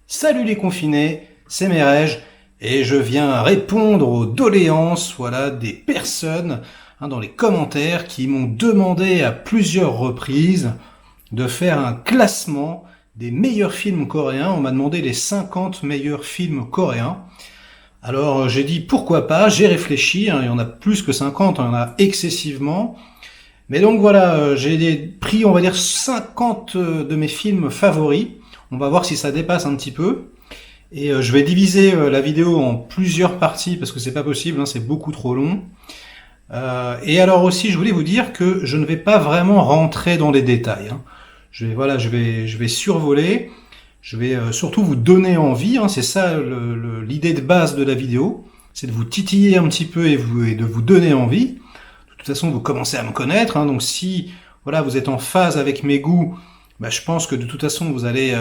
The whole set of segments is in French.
Salut les confinés, c'est Merej et je viens répondre aux doléances des personnes dans les commentaires qui m'ont demandé à plusieurs reprises de faire un classement des meilleurs films coréens. On m'a demandé les 50 meilleurs films coréens. Alors j'ai dit pourquoi pas, j'ai réfléchi, il y en a plus que 50, il y en a excessivement. Mais donc voilà, j'ai pris on va dire 50 de mes films favoris. On va voir si ça dépasse un petit peu. Et je vais diviser la vidéo en plusieurs parties parce que c'est pas possible, c'est beaucoup trop long. Et alors aussi, je voulais vous dire que je ne vais pas vraiment rentrer dans les détails. Je vais survoler. Je vais surtout vous donner envie. C'est ça l'idée de base de la vidéo, c'est de vous titiller un petit peu et de vous donner envie. De toute façon, vous commencez à me connaître, donc si vous êtes en phase avec mes goûts, je pense que de toute façon vous allez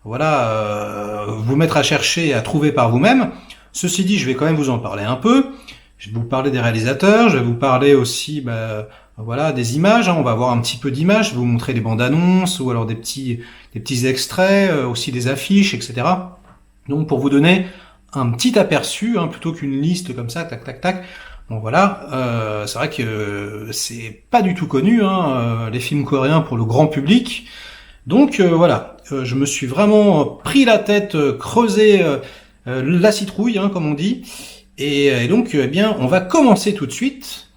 vous mettre à chercher et à trouver par vous-même. Ceci dit, je vais quand même vous en parler un peu. Je vais vous parler des réalisateurs, je vais vous parler aussi des images. On va voir un petit peu d'images, je vais vous montrer des bandes annonces ou alors des petits extraits, aussi des affiches, etc. Donc pour vous donner un petit aperçu, plutôt qu'une liste comme ça, tac tac tac. Bon voilà, c'est vrai que c'est pas du tout connu, les films coréens pour le grand public. Donc je me suis vraiment pris la tête, creusé la citrouille, comme on dit. Et donc, on va commencer tout de suite.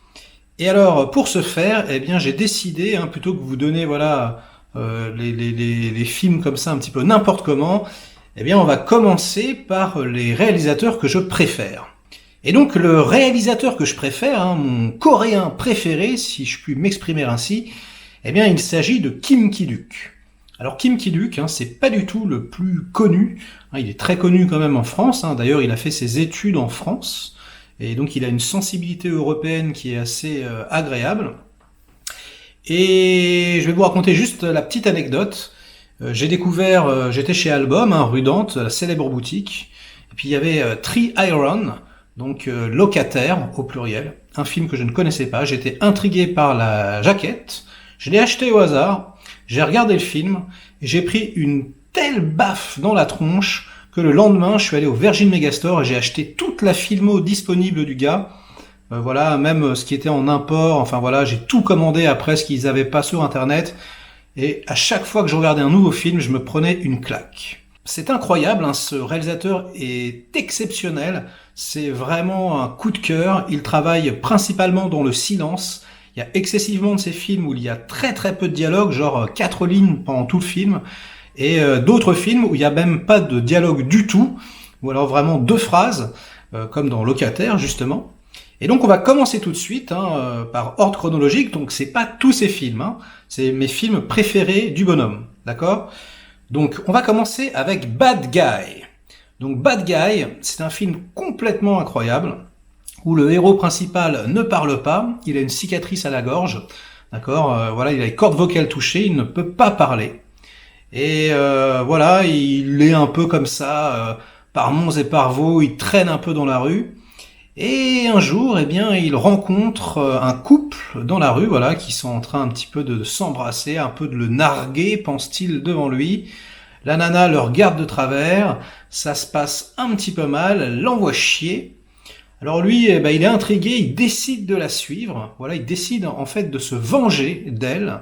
Et alors, pour ce faire, j'ai décidé, plutôt que vous donner les films comme ça un petit peu n'importe comment, on va commencer par les réalisateurs que je préfère. Et donc, le réalisateur que je préfère, mon coréen préféré, si je puis m'exprimer ainsi, il s'agit de Kim Ki-duk. Alors Kim Ki-duk, c'est pas du tout le plus connu, il est très connu quand même en France, d'ailleurs il a fait ses études en France, et donc il a une sensibilité européenne qui est assez agréable. Et je vais vous raconter juste la petite anecdote. J'ai découvert, j'étais chez Album, rue Dante, la célèbre boutique, et puis il y avait Three Iron, donc locataire au pluriel, un film que je ne connaissais pas, j'étais intrigué par la jaquette, je l'ai acheté au hasard. J'ai regardé le film et j'ai pris une telle baffe dans la tronche que le lendemain, je suis allé au Virgin Megastore et j'ai acheté toute la filmo disponible du gars. Même ce qui était en import. J'ai tout commandé après ce qu'ils avaient pas sur Internet. Et à chaque fois que je regardais un nouveau film, je me prenais une claque. C'est incroyable, ce réalisateur est exceptionnel. C'est vraiment un coup de cœur. Il travaille principalement dans le silence. Il y a excessivement de ces films où il y a très très peu de dialogue, genre 4 lignes pendant tout le film, et d'autres films où il n'y a même pas de dialogue du tout, ou alors vraiment 2 phrases, comme dans Locataire justement. Et donc on va commencer tout de suite par ordre chronologique, donc c'est pas tous ces films, c'est mes films préférés du bonhomme, d'accord ? Donc on va commencer avec Bad Guy. Donc Bad Guy, c'est un film complètement incroyable, où le héros principal ne parle pas, il a une cicatrice à la gorge, d'accord, il a les cordes vocales touchées, il ne peut pas parler. Et il est un peu comme ça, par monts et par vaux, il traîne un peu dans la rue. Et un jour, il rencontre un couple dans la rue, qui sont en train un petit peu de s'embrasser, un peu de le narguer, pense-t-il, devant lui. La nana le regarde de travers, ça se passe un petit peu mal, elle l'envoie chier. Alors lui, il est intrigué, il décide de la suivre. Il décide en fait de se venger d'elle.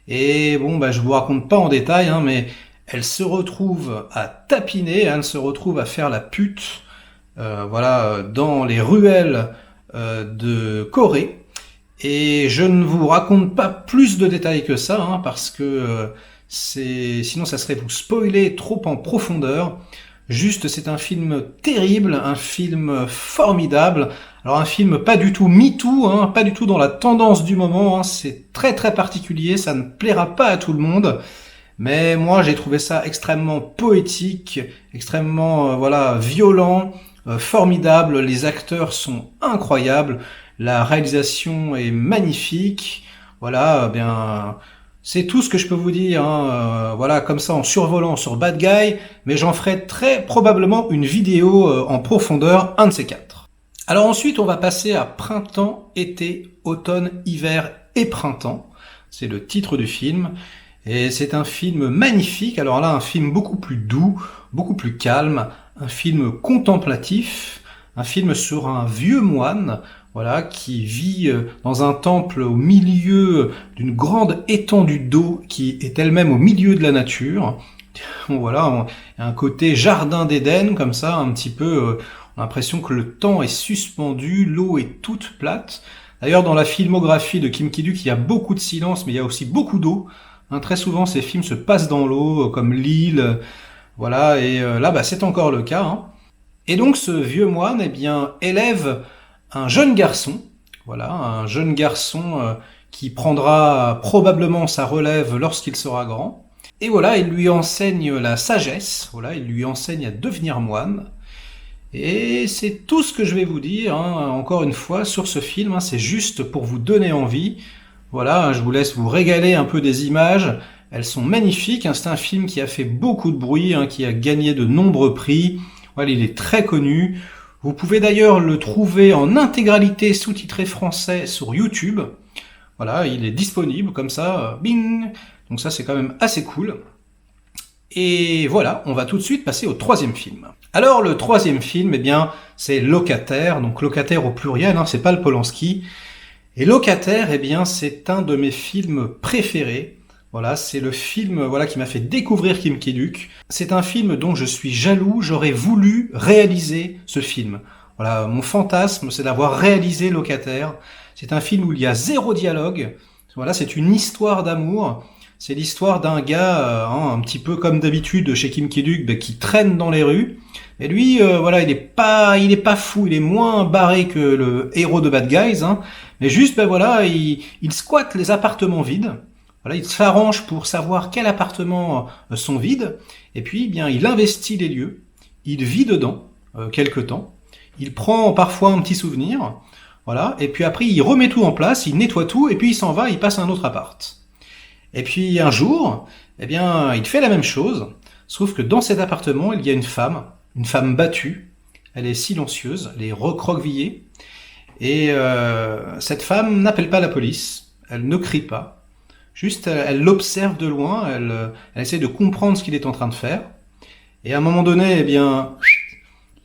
Et je vous raconte pas en détail, mais elle se retrouve à tapiner, elle se retrouve à faire la pute, dans les ruelles de Corée. Et je ne vous raconte pas plus de détails que ça, parce que sinon ça serait vous spoiler trop en profondeur. Juste, c'est un film terrible, un film formidable. Alors un film pas du tout MeToo, pas du tout dans la tendance du moment, c'est très très particulier, ça ne plaira pas à tout le monde. Mais moi j'ai trouvé ça extrêmement poétique, extrêmement violent, formidable, les acteurs sont incroyables, la réalisation est magnifique. C'est tout ce que je peux vous dire, comme ça en survolant sur Bad Guy, mais j'en ferai très probablement une vidéo en profondeur, un de ces 4. Alors ensuite, on va passer à printemps, été, automne, hiver et printemps. C'est le titre du film. Et c'est un film magnifique. Alors là, un film beaucoup plus doux, beaucoup plus calme, un film contemplatif, un film sur un vieux moine, voilà, qui vit dans un temple au milieu d'une grande étendue d'eau qui est elle-même au milieu de la nature. Bon, voilà, il y a un côté jardin d'Éden comme ça, un petit peu. On a l'impression que le temps est suspendu, l'eau est toute plate. D'ailleurs, dans la filmographie de Kim Ki-duk, il y a beaucoup de silence, mais il y a aussi beaucoup d'eau. Hein, très souvent, ces films se passent dans l'eau, comme L'île, voilà. Et là, bah, c'est encore le cas. Hein. Et donc, ce vieux moine, eh bien, élève un jeune garçon, voilà, un jeune garçon qui prendra probablement sa relève lorsqu'il sera grand. Et voilà, il lui enseigne la sagesse, voilà, il lui enseigne à devenir moine. Et c'est tout ce que je vais vous dire, hein, encore une fois, sur ce film. Hein, c'est juste pour vous donner envie. Voilà, hein, je vous laisse vous régaler un peu des images. Elles sont magnifiques. Hein, c'est un film qui a fait beaucoup de bruit, hein, qui a gagné de nombreux prix. Voilà, il est très connu. Vous pouvez d'ailleurs le trouver en intégralité sous-titré français sur YouTube. Voilà, il est disponible comme ça, bing. Donc ça, c'est quand même assez cool. Et voilà, on va tout de suite passer au troisième film. Alors le troisième film, eh bien, c'est Locataire, donc Locataire au pluriel, hein, c'est pas le Polanski. Et Locataire, eh bien, c'est un de mes films préférés. Voilà, c'est le film, voilà, qui m'a fait découvrir Kim Ki-duk. C'est un film dont je suis jaloux, j'aurais voulu réaliser ce film. Voilà, mon fantasme, c'est d'avoir réalisé Locataire. C'est un film où il y a zéro dialogue. Voilà, c'est une histoire d'amour. C'est l'histoire d'un gars, hein, un petit peu comme d'habitude chez Kim Ki-duk, qui traîne dans les rues. Et lui, voilà, il est pas fou, il est moins barré que le héros de Bad Guys, hein. Mais juste, voilà, il squatte les appartements vides. Voilà, il s'arrange pour savoir quels appartements sont vides. Et puis, eh bien, il investit les lieux. Il vit dedans quelque temps. Il prend parfois un petit souvenir. Voilà. Et puis après, il remet tout en place, il nettoie tout, et puis il s'en va, il passe à un autre appart. Et puis un jour, eh bien, il fait la même chose, sauf que dans cet appartement, il y a une femme battue, elle est silencieuse, elle est recroquevillée, et cette femme n'appelle pas la police, elle ne crie pas, juste elle l'observe de loin, elle essaie de comprendre ce qu'il est en train de faire, et à un moment donné, eh bien,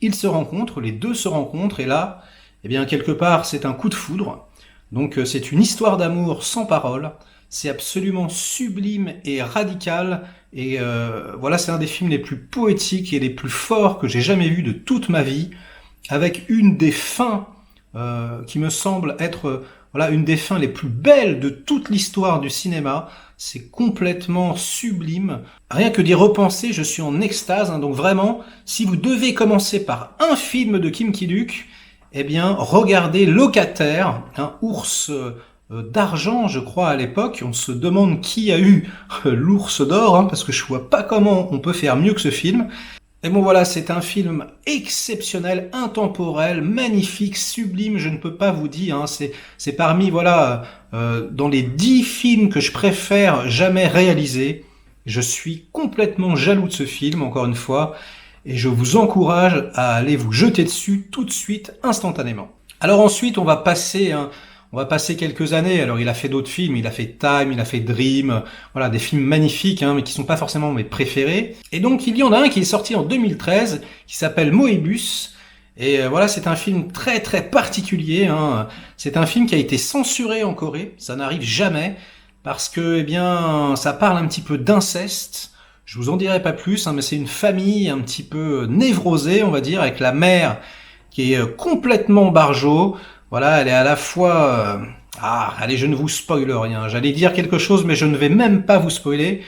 ils se rencontrent, les deux se rencontrent, et là, eh bien, quelque part, c'est un coup de foudre, donc c'est une histoire d'amour sans parole. C'est absolument sublime et radical. Et voilà, c'est un des films les plus poétiques et les plus forts que j'ai jamais vus de toute ma vie, avec une des fins qui me semble être voilà une des fins les plus belles de toute l'histoire du cinéma. C'est complètement sublime. Rien que d'y repenser, je suis en extase. Hein, donc vraiment, si vous devez commencer par un film de Kim Ki-duk, eh bien, regardez Locataire, un ours d'argent, je crois, à l'époque. On se demande qui a eu l'ours d'or, hein, parce que je vois pas comment on peut faire mieux que ce film. Et bon voilà, c'est un film exceptionnel, intemporel, magnifique, sublime, je ne peux pas vous dire, hein, c'est parmi, voilà, dans les 10 films que je préfère jamais réaliser. Je suis complètement jaloux de ce film, encore une fois, et je vous encourage à aller vous jeter dessus tout de suite, instantanément. Alors ensuite, on va passer quelques années. Alors il a fait d'autres films, il a fait Time, il a fait Dream, voilà, des films magnifiques, hein, mais qui sont pas forcément mes préférés. Et donc il y en a un qui est sorti en 2013, qui s'appelle Moebius. Et voilà, c'est un film très très particulier. Hein. C'est un film qui a été censuré en Corée, ça n'arrive jamais, parce que, eh bien, ça parle un petit peu d'inceste. Je vous en dirai pas plus, hein, mais c'est une famille un petit peu névrosée, on va dire, avec la mère qui est complètement barjot. Voilà, elle est à la fois... allez, je ne vous spoile rien. J'allais dire quelque chose, mais je ne vais même pas vous spoiler.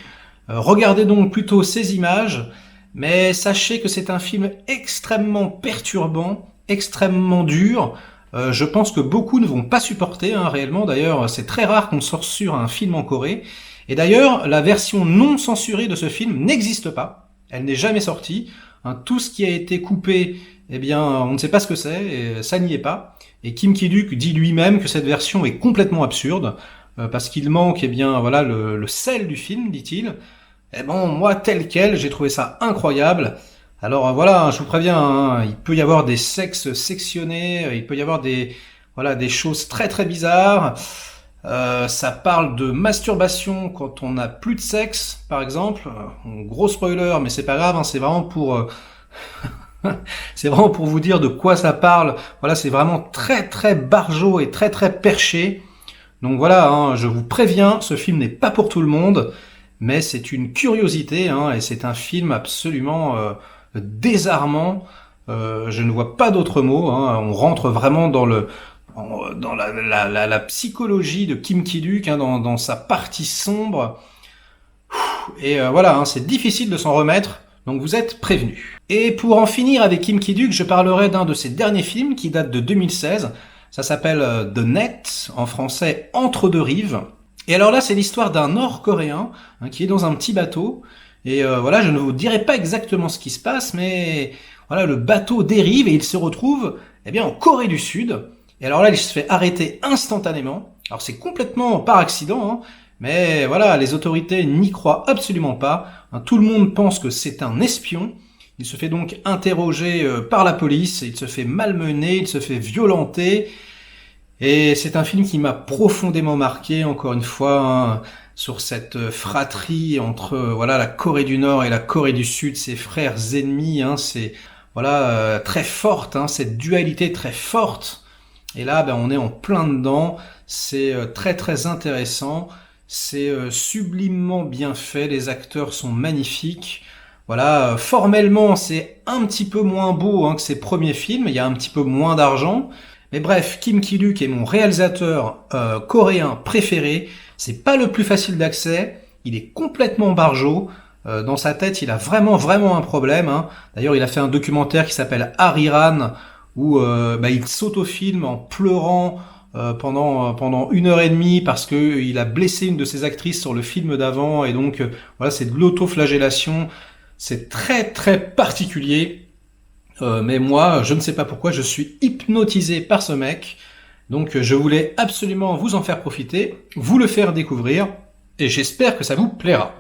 Regardez donc plutôt ces images, mais sachez que c'est un film extrêmement perturbant, extrêmement dur. Je pense que beaucoup ne vont pas supporter, hein, réellement. D'ailleurs, c'est très rare qu'on sorte sur un film en Corée. Et d'ailleurs, la version non censurée de ce film n'existe pas. Elle n'est jamais sortie. Hein, tout ce qui a été coupé, eh bien, on ne sait pas ce que c'est, et ça n'y est pas. Et Kim Ki-duk dit lui-même que cette version est complètement absurde, parce qu'il manque, eh bien, voilà, le sel du film, dit-il. Et bon, moi, tel quel, j'ai trouvé ça incroyable. Alors voilà, je vous préviens, hein, il peut y avoir des sexes sectionnés, il peut y avoir des, voilà, des choses très très bizarres. Ça parle de masturbation quand on n'a plus de sexe, par exemple. Gros spoiler, mais c'est pas grave, hein, c'est vraiment pour c'est vraiment pour vous dire de quoi ça parle. Voilà, c'est vraiment très très barjot et très très perché. Donc voilà, hein, je vous préviens, ce film n'est pas pour tout le monde, mais c'est une curiosité, hein, et c'est un film absolument désarmant. Je ne vois pas d'autre mot, hein. On rentre vraiment dans la psychologie de Kim Ki-duk, hein, dans sa partie sombre. Et voilà, hein, c'est difficile de s'en remettre, donc vous êtes prévenus. Et pour en finir avec Kim Ki-duk, je parlerai d'un de ses derniers films qui date de 2016. Ça s'appelle The Net, en français Entre deux rives. Et alors là, c'est l'histoire d'un Nord-Coréen, hein, qui est dans un petit bateau. Et voilà, je ne vous dirai pas exactement ce qui se passe, mais voilà, le bateau dérive et il se retrouve en Corée du Sud. Et alors là, il se fait arrêter instantanément. Alors c'est complètement par accident, hein, mais voilà, les autorités n'y croient absolument pas. Hein, tout le monde pense que c'est un espion. Il se fait donc interroger par la police, il se fait malmener, il se fait violenter. Et c'est un film qui m'a profondément marqué, encore une fois, hein, sur cette fratrie entre voilà la Corée du Nord et la Corée du Sud, ses frères ennemis. Hein, c'est voilà très forte, hein, cette dualité très forte. Et là, on est en plein dedans. C'est très très intéressant. C'est sublimement bien fait. Les acteurs sont magnifiques. Voilà, formellement, c'est un petit peu moins beau, hein, que ses premiers films. Il y a un petit peu moins d'argent. Mais bref, Kim Ki-duk est mon réalisateur coréen préféré. C'est pas le plus facile d'accès. Il est complètement barjot. Dans sa tête, il a vraiment un problème, hein. D'ailleurs, il a fait un documentaire qui s'appelle Hariran, où il s'autofilme en pleurant pendant 1 heure et demie parce que il a blessé une de ses actrices sur le film d'avant, et donc voilà, c'est de l'autoflagellation. C'est très très particulier, mais moi, je ne sais pas pourquoi, je suis hypnotisé par ce mec. Donc je voulais absolument vous en faire profiter, vous le faire découvrir, et j'espère que ça vous plaira.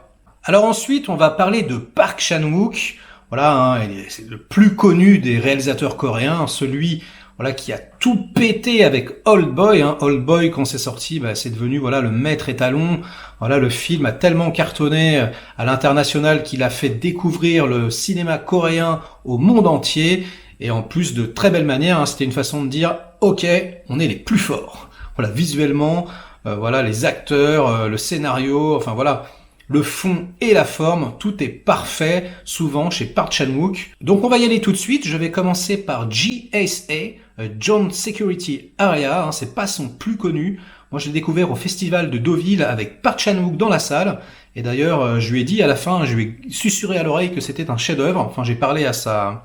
Alors ensuite, on va parler de Park Chan-wook. Voilà, hein, c'est le plus connu des réalisateurs coréens, celui voilà qui a tout pété avec Old Boy. Hein. Old Boy, quand c'est sorti, c'est devenu voilà le maître étalon. Voilà, le film a tellement cartonné à l'international qu'il a fait découvrir le cinéma coréen au monde entier. Et en plus de très belle manière, hein, c'était une façon de dire ok, on est les plus forts. Voilà, visuellement, voilà les acteurs, le scénario, enfin voilà. Le fond et la forme, tout est parfait, souvent chez Park Chan-wook. Donc on va y aller tout de suite, je vais commencer par JSA, Joint Security Area, hein, c'est pas son plus connu. Moi je l'ai découvert au festival de Deauville avec Park Chan-wook dans la salle, et d'ailleurs je lui ai dit à la fin, je lui ai susurré à l'oreille que c'était un chef-d'œuvre, enfin j'ai parlé à sa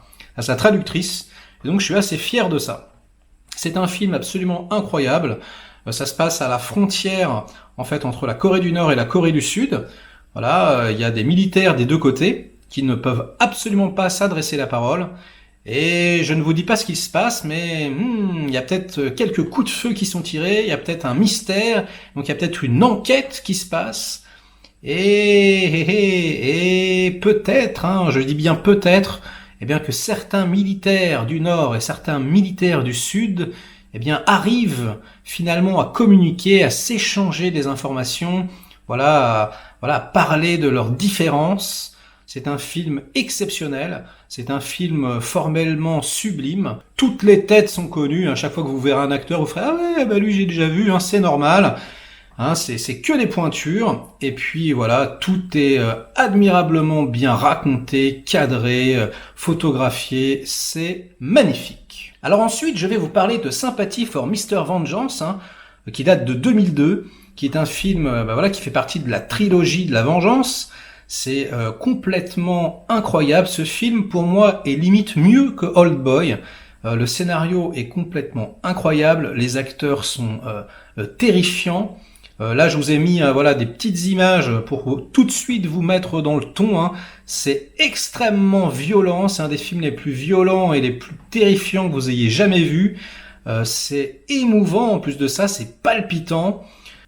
traductrice, et donc je suis assez fier de ça. C'est un film absolument incroyable, ça se passe à la frontière en fait entre la Corée du Nord et la Corée du Sud. Voilà, il y a des militaires des deux côtés qui ne peuvent absolument pas s'adresser la parole. Et je ne vous dis pas ce qui se passe, mais il y a peut-être quelques coups de feu qui sont tirés, il y a peut-être un mystère, donc il y a peut-être une enquête qui se passe. Et peut-être, hein, je dis bien peut-être, que certains militaires du Nord et certains militaires du Sud arrivent finalement à communiquer, à s'échanger des informations, voilà, parler de leurs différences. C'est un film exceptionnel, c'est un film formellement sublime. Toutes les têtes sont connues, à chaque fois que vous verrez un acteur, vous ferez « Ah ouais, lui j'ai déjà vu, hein, c'est normal ». Hein, c'est que des pointures, et puis voilà, tout est admirablement bien raconté, cadré, photographié, c'est magnifique. Alors ensuite, je vais vous parler de Sympathy for Mr. Vengeance, hein, qui date de 2002, qui est un film qui fait partie de la trilogie de la vengeance. C'est complètement incroyable. Ce film, pour moi, est limite mieux que Old Boy. Le scénario est complètement incroyable. Les acteurs sont terrifiants. Là, je vous ai mis des petites images pour tout de suite vous mettre dans le ton. Hein. C'est extrêmement violent. C'est un des films les plus violents et les plus terrifiants que vous ayez jamais vus. C'est émouvant. En plus de ça, c'est palpitant.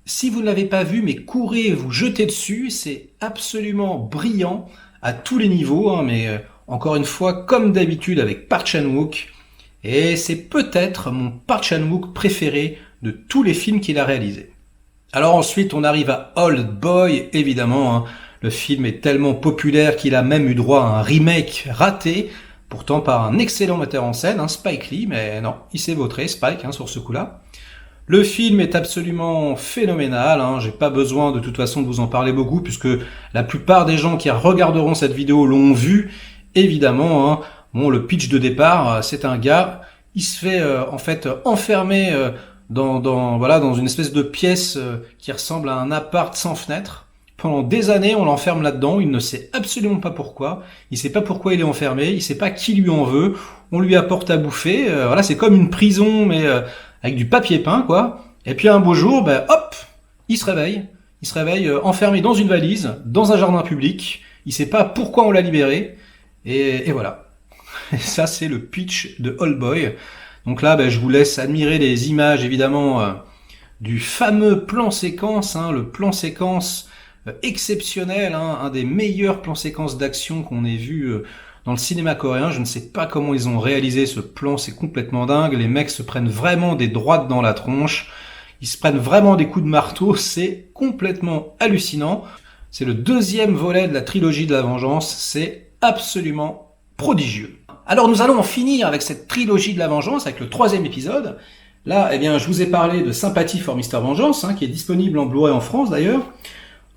Si vous ne l'avez pas vu, mais courez vous jetez dessus, c'est absolument brillant à tous les niveaux, hein, mais encore une fois, comme d'habitude avec Park Chan-wook, et c'est peut-être mon Park Chan-wook préféré de tous les films qu'il a réalisés. Alors ensuite, on arrive à Old Boy, évidemment, hein. Le film est tellement populaire qu'il a même eu droit à un remake raté, pourtant par un excellent metteur en scène, hein, Spike Lee, mais non, il s'est vautré, Spike, hein, sur ce coup-là. Le film est absolument phénoménal, hein. J'ai pas besoin de toute façon de vous en parler beaucoup, puisque la plupart des gens qui regarderont cette vidéo l'ont vu, évidemment, hein. Bon, le pitch de départ, c'est un gars, il se fait en fait enfermer dans une espèce de pièce qui ressemble à un appart sans fenêtre. Pendant des années, on l'enferme là-dedans, il ne sait absolument pas pourquoi, il sait pas pourquoi il est enfermé, il sait pas qui lui en veut, on lui apporte à bouffer, voilà, c'est comme une prison, mais avec du papier peint, quoi. Et puis un beau jour, ben hop, il se réveille. Il se réveille enfermé dans une valise, dans un jardin public. Il sait pas pourquoi on l'a libéré. Et voilà. Et ça, c'est le pitch de Old Boy. Donc là, ben, je vous laisse admirer les images, évidemment, du fameux plan séquence, hein, le plan séquence exceptionnel, hein, un des meilleurs plans séquences d'action qu'on ait vu dans le cinéma coréen. Je ne sais pas comment ils ont réalisé ce plan, c'est complètement dingue. Les mecs se prennent vraiment des droites dans la tronche, ils se prennent vraiment des coups de marteau, c'est complètement hallucinant. C'est le deuxième volet de la trilogie de la vengeance, c'est absolument prodigieux. Alors nous allons en finir avec cette trilogie de la vengeance, avec le troisième épisode. Là, eh bien, je vous ai parlé de Sympathy for Mr. Vengeance, hein, qui est disponible en Blu-ray en France d'ailleurs.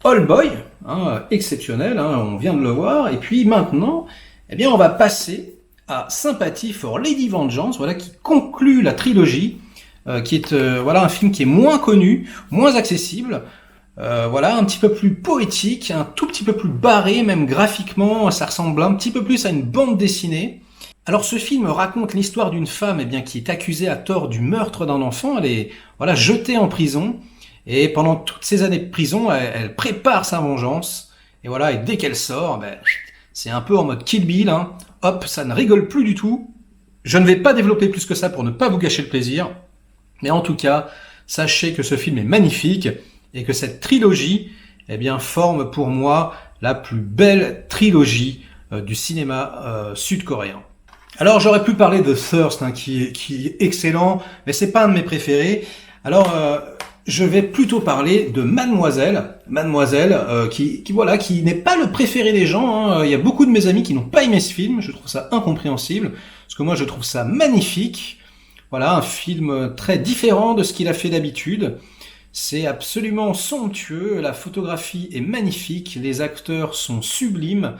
Old Boy, hein, exceptionnel, hein, on vient de le voir. Et puis maintenant, eh bien, on va passer à Sympathy for Lady Vengeance, voilà, qui conclut la trilogie, qui est voilà, un film qui est moins connu, moins accessible, voilà, un petit peu plus poétique, un tout petit peu plus barré, même graphiquement, ça ressemble un petit peu plus à une bande dessinée. Alors ce film raconte l'histoire d'une femme, eh bien, qui est accusée à tort du meurtre d'un enfant. Elle est voilà, jetée en prison. Et pendant toutes ces années de prison, elle prépare sa vengeance. Et voilà, et dès qu'elle sort, ben, c'est un peu en mode Kill Bill, hein. Hop, ça ne rigole plus du tout. Je ne vais pas développer plus que ça pour ne pas vous gâcher le plaisir. Mais en tout cas, sachez que ce film est magnifique et que cette trilogie, eh bien, forme pour moi la plus belle trilogie du cinéma sud-coréen. Alors j'aurais pu parler de Thirst, hein, qui est excellent, mais c'est pas un de mes préférés. Alors je vais plutôt parler de Mademoiselle, qui n'est pas le préféré des gens, hein. Il y a beaucoup de mes amis qui n'ont pas aimé ce film, je trouve ça incompréhensible, parce que moi je trouve ça magnifique. Voilà, un film très différent de ce qu'il a fait d'habitude. C'est absolument somptueux, la photographie est magnifique, les acteurs sont sublimes,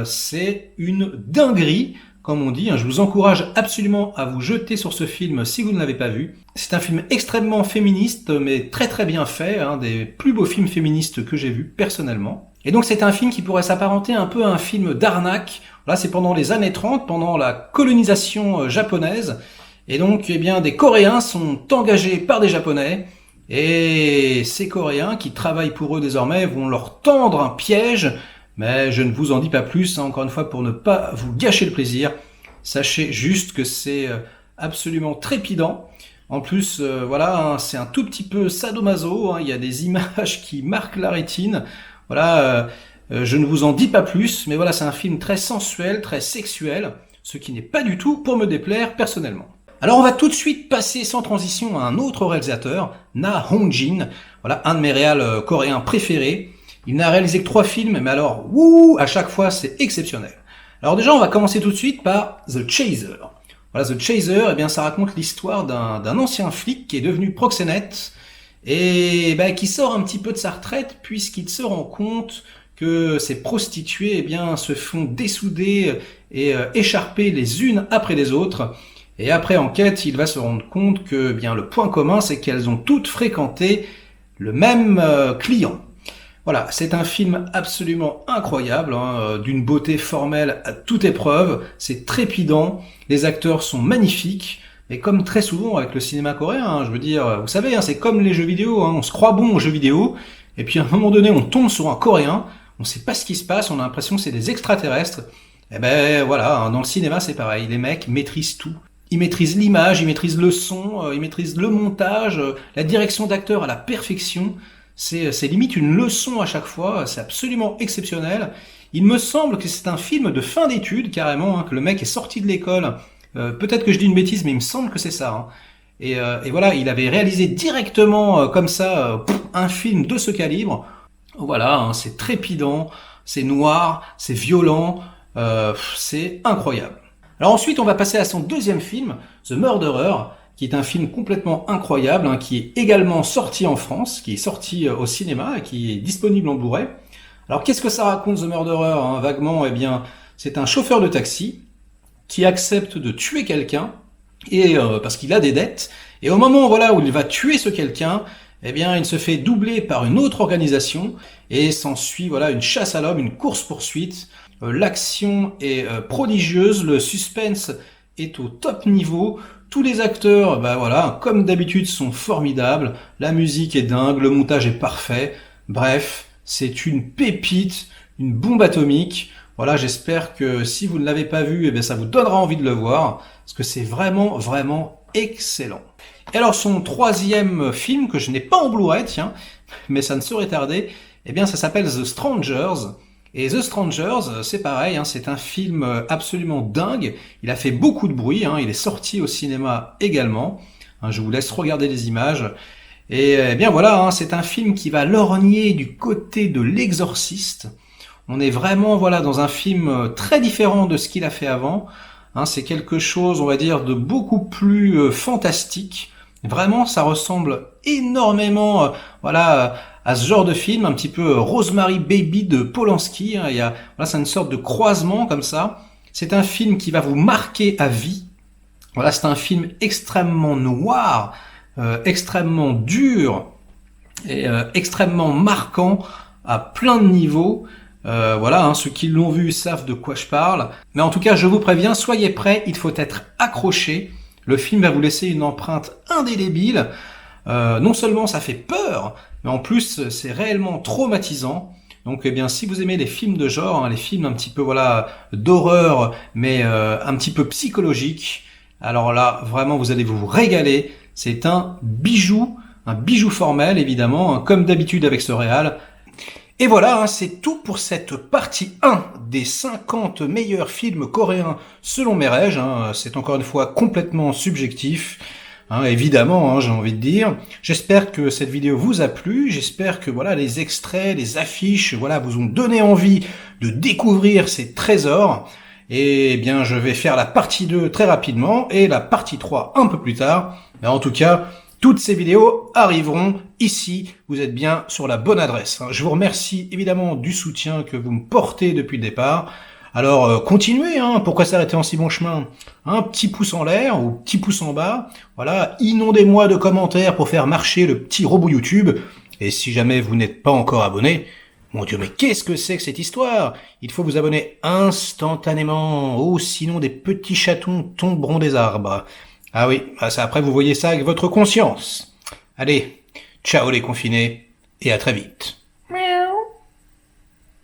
c'est une dinguerie. Comme on dit, hein, je vous encourage absolument à vous jeter sur ce film si vous ne l'avez pas vu. C'est un film extrêmement féministe, mais très très bien fait, un des plus beaux films féministes que j'ai vus personnellement. Et donc c'est un film qui pourrait s'apparenter un peu à un film d'arnaque. Là, c'est pendant les années 30, pendant la colonisation japonaise. Et donc, eh bien, des Coréens sont engagés par des Japonais. Et ces Coréens qui travaillent pour eux désormais vont leur tendre un piège. Mais je ne vous en dis pas plus, hein, encore une fois, pour ne pas vous gâcher le plaisir. Sachez juste que c'est absolument trépidant. En plus, voilà, hein, c'est un tout petit peu sadomaso, hein, il y a des images qui marquent la rétine. Voilà, je ne vous en dis pas plus, mais voilà, c'est un film très sensuel, très sexuel, ce qui n'est pas du tout pour me déplaire personnellement. Alors on va tout de suite passer sans transition à un autre réalisateur, Na Hong-jin, voilà, un de mes réals coréens préférés. Il n'a réalisé que 3 films, mais alors, à chaque fois, c'est exceptionnel. Alors déjà, on va commencer tout de suite par The Chaser. Voilà, The Chaser, eh bien, ça raconte l'histoire d'un ancien flic qui est devenu proxénète et qui sort un petit peu de sa retraite puisqu'il se rend compte que ces prostituées, eh bien, se font dessouder et écharper les unes après les autres. Et après enquête, il va se rendre compte que, eh bien, le point commun, c'est qu'elles ont toutes fréquenté le même client. Voilà, c'est un film absolument incroyable, hein, d'une beauté formelle à toute épreuve, c'est trépidant, les acteurs sont magnifiques, et comme très souvent avec le cinéma coréen, hein, je veux dire, vous savez, hein, c'est comme les jeux vidéo, hein, on se croit bon aux jeux vidéo, et puis à un moment donné on tombe sur un coréen, on sait pas ce qui se passe, on a l'impression que c'est des extraterrestres, et ben voilà, hein, dans le cinéma c'est pareil, les mecs maîtrisent tout. Ils maîtrisent l'image, ils maîtrisent le son, ils maîtrisent le montage, la direction d'acteur à la perfection. C'est limite une leçon à chaque fois, c'est absolument exceptionnel. Il me semble que c'est un film de fin d'études, carrément, hein, que le mec est sorti de l'école. Peut-être que je dis une bêtise, mais il me semble que c'est ça. Hein. Et voilà, il avait réalisé directement comme ça un film de ce calibre. Voilà, hein, c'est trépidant, c'est noir, c'est violent, c'est incroyable. Alors ensuite, on va passer à son deuxième film, The Murderer, qui est un film complètement incroyable, hein, qui est également sorti en France, qui est sorti au cinéma et qui est disponible en Blu-ray. Alors qu'est-ce que ça raconte The Murderer, hein, vaguement? Eh bien, c'est un chauffeur de taxi qui accepte de tuer quelqu'un et parce qu'il a des dettes. Et au moment voilà où il va tuer ce quelqu'un, eh bien, il se fait doubler par une autre organisation et s'ensuit voilà une chasse à l'homme, une course-poursuite. L'action est prodigieuse, le suspense est au top niveau. Tous les acteurs, bah voilà, comme d'habitude, sont formidables. La musique est dingue, le montage est parfait. Bref, c'est une pépite, une bombe atomique. Voilà, j'espère que si vous ne l'avez pas vu, eh bien, ça vous donnera envie de le voir, parce que c'est vraiment, vraiment excellent. Et alors, son troisième film, que je n'ai pas en Blu-ray, tiens, mais ça ne saurait tarder, eh bien, ça s'appelle The Strangers. Et The Strangers, c'est pareil, hein, c'est un film absolument dingue. Il a fait beaucoup de bruit, hein, il est sorti au cinéma également. Hein, je vous laisse regarder les images. Et eh bien voilà, hein, c'est un film qui va lorgner du côté de l'Exorciste. On est vraiment voilà dans un film très différent de ce qu'il a fait avant. Hein, c'est quelque chose, on va dire, de beaucoup plus fantastique. Vraiment, ça ressemble énormément, voilà, à ce genre de film, un petit peu Rosemary Baby de Polanski. Hein. Voilà, c'est une sorte de croisement comme ça. C'est un film qui va vous marquer à vie. Voilà, c'est un film extrêmement noir, extrêmement dur et extrêmement marquant à plein de niveaux. Voilà, hein, ceux qui l'ont vu savent de quoi je parle. Mais en tout cas, je vous préviens, soyez prêts, il faut être accroché. Le film va vous laisser une empreinte indélébile. Non seulement ça fait peur, mais en plus c'est réellement traumatisant. Donc eh bien, si vous aimez les films de genre, hein, les films un petit peu voilà d'horreur, mais un petit peu psychologique, alors là vraiment vous allez vous régaler. C'est un bijou formel évidemment, hein, comme d'habitude avec ce réal. Et voilà, hein, c'est tout pour cette partie 1 des 50 meilleurs films coréens selon Merege. Hein. C'est encore une fois complètement subjectif, hein, évidemment, hein, j'ai envie de dire. J'espère que cette vidéo vous a plu, j'espère que voilà les extraits, les affiches, voilà, vous ont donné envie de découvrir ces trésors. Et bien, je vais faire la partie 2 très rapidement et la partie 3 un peu plus tard. Mais en tout cas, toutes ces vidéos arriveront ici, vous êtes bien sur la bonne adresse. Je vous remercie évidemment du soutien que vous me portez depuis le départ. Alors continuez, hein, pourquoi s'arrêter en si bon chemin? Un petit pouce en l'air ou petit pouce en bas, voilà, inondez-moi de commentaires pour faire marcher le petit robot YouTube. Et si jamais vous n'êtes pas encore abonné, mon Dieu, mais qu'est-ce que c'est que cette histoire? Il faut vous abonner instantanément, oh sinon des petits chatons tomberont des arbres. Ah oui, ça après vous voyez ça avec votre conscience. Allez, ciao les confinés, et à très vite.